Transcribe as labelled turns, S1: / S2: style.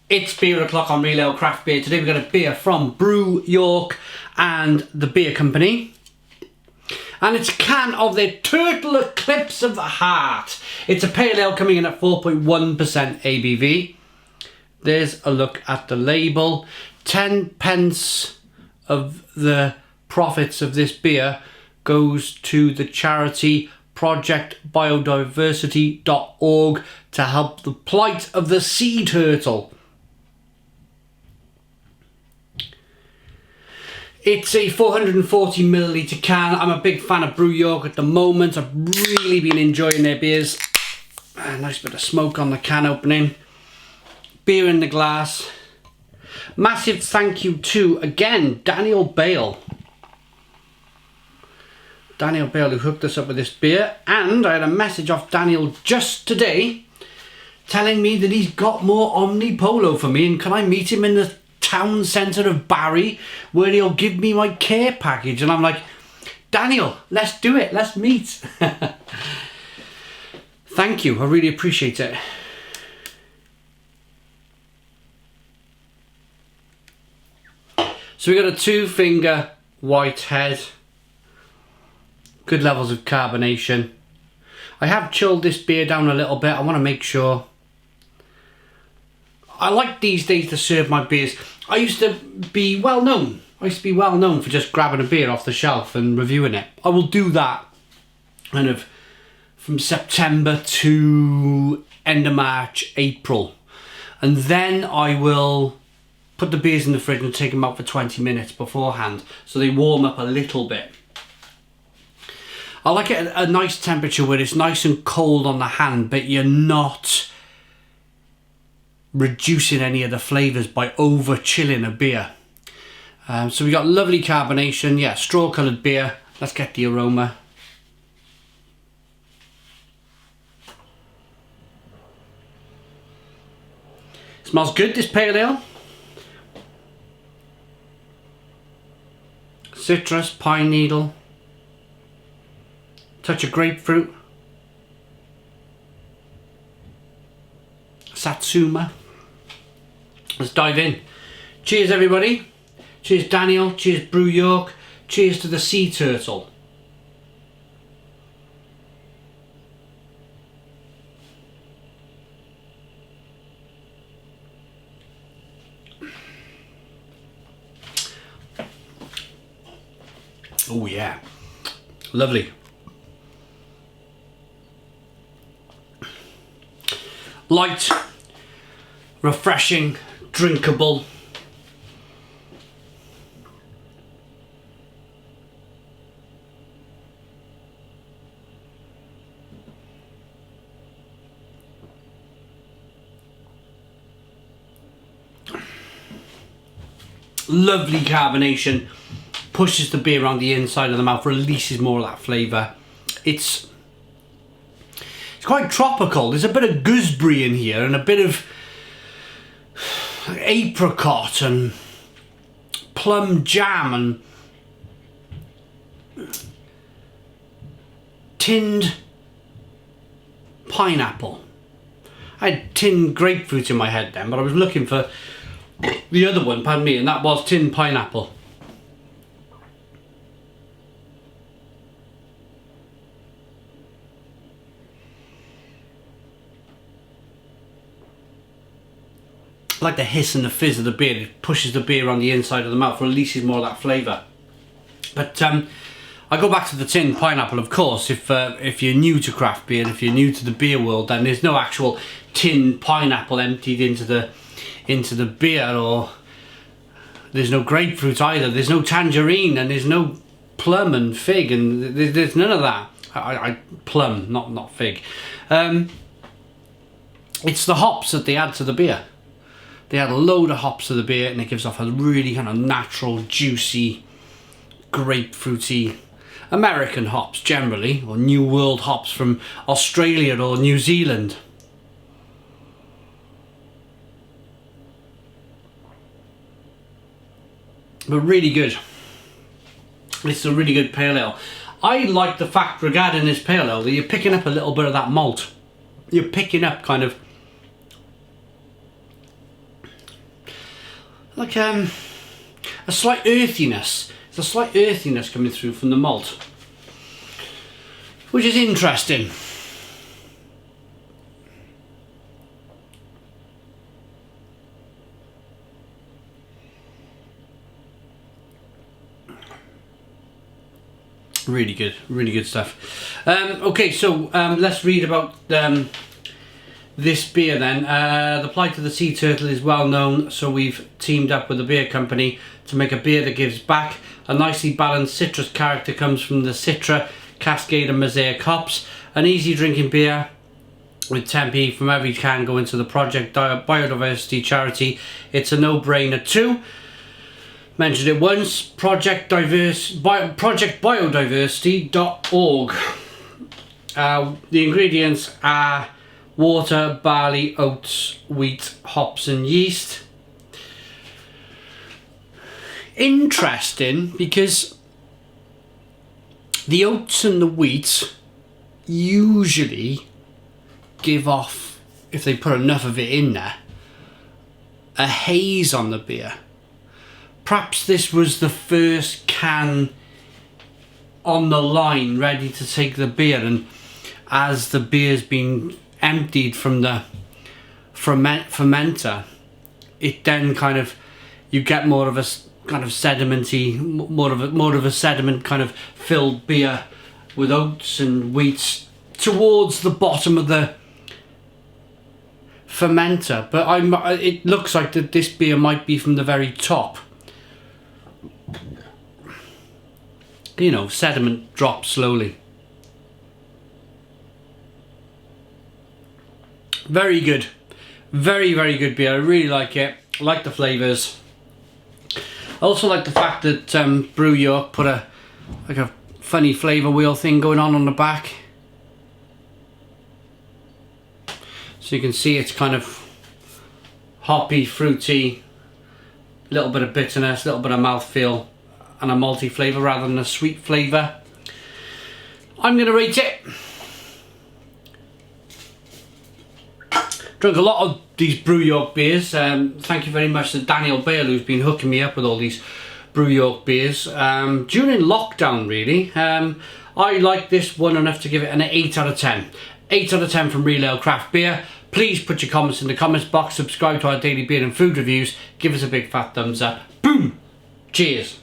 S1: It's beer o'clock on Real Ale Craft Beer. Today we've got a beer from Brew, York and the Beer Company. And it's a can of their Turtle Eclipse of the Heart. It's a pale ale coming in at 4.1% ABV. There's a look at the label. 10 pence of the profits of this beer goes to the charity projectbiodiversity.org to help the plight of the sea turtle. It's a 440 milliliter can. I'm a big fan of Brew York at the moment. I've really been enjoying their beers. A nice bit of smoke on the can opening. Beer in the glass. Massive thank you to, again, Daniel Bale. Daniel Bale, who hooked us up with this beer. And I had a message off Daniel just today telling me that he's got more Omnipolo for me and can I meet him in the town centre of Barry where he'll give me my care package. And I'm like, Daniel, let's do it, let's meet. Thank you, I really appreciate it. So we got a 2-finger white head, good levels of carbonation. I have chilled this beer down a little bit. I want to make sure. I like these days to serve my beers. I used to be well known. For just grabbing a beer off the shelf and reviewing it. I will do that kind of from September to end of March, April. And then I will put the beers in the fridge and take them out for 20 minutes beforehand so they warm up a little bit. I like it at a nice temperature where it's nice and cold on the hand, but you're not reducing any of the flavours by over chilling a beer. So we got lovely carbonation, yeah, straw coloured beer. Let's get the aroma. Smells good, this pale ale. Citrus, pine needle, touch of grapefruit, satsuma. Let's dive in. Cheers everybody. Cheers Daniel, cheers Brew York, cheers to the sea turtle. Oh yeah, lovely. Light, refreshing, drinkable. Lovely carbonation. Pushes the beer around the inside of the mouth, releases more of that flavour. It's quite tropical. There's a bit of gooseberry in here and a bit of apricot and plum jam and tinned pineapple. I had tinned grapefruit in my head then, but I was looking for the other one, pardon me, and that was tinned pineapple. Like the hiss and the fizz of the beer. It pushes the beer on the inside of the mouth, releases more of that flavour. But I go back to the tinned pineapple, of course. If you're new to craft beer, if you're new to the beer world, then there's no actual tinned pineapple emptied into the beer, or there's no grapefruit either. There's no tangerine, and there's no plum and fig, and there's none of that. Plum, not fig. It's the hops that they add to the beer. They add a load of hops to the beer and it gives off a really kind of natural, juicy, grapefruity, American hops generally, or New World hops from Australia or New Zealand. But really good. It's a really good pale ale. I like the fact regarding this pale ale that you're picking up a little bit of that malt. You're picking up kind of like a slight earthiness. There's a slight earthiness coming through from the malt, which is interesting. Really good stuff. Okay, so let's read about this beer then. The Plight of the Sea Turtle is well known, so we've teamed up with a beer company to make a beer that gives back. A nicely balanced citrus character comes from the Citra, Cascade and Mosaic hops. An easy drinking beer with 10p from every can going to the Project Biodiversity charity. It's a no-brainer too. Mentioned it once, projectbiodiversity.org. The ingredients are water, barley, oats, wheat, hops and yeast. Interesting, because the oats and the wheat usually give off, if they put enough of it in there, a haze on the beer. Perhaps this was the first can on the line ready to take the beer, and as the beer's been emptied from the fermenter, it then kind of, you get more of a kind of sedimenty, more of a sediment kind of filled beer with oats and wheats towards the bottom of the fermenter. But it looks like that this beer might be from the very top. You know, sediment drops slowly. Very good. Very good beer. I really like it. I like the flavours. I also like the fact that Brew York put a funny flavour wheel thing going on the back. So you can see it's kind of hoppy, fruity, a little bit of bitterness, a little bit of mouthfeel, and a malty flavour rather than a sweet flavour. I'm going to rate it. Drunk a lot of these Brew York beers. Thank you very much to Daniel Bale, who's been hooking me up with all these Brew York beers during lockdown, really. I like this one enough to give it an 8 out of 10. 8 out of 10 from Real Ale Craft Beer. Please put your comments in the comments box, subscribe to our daily beer and food reviews, give us a big fat thumbs up. Boom! Cheers!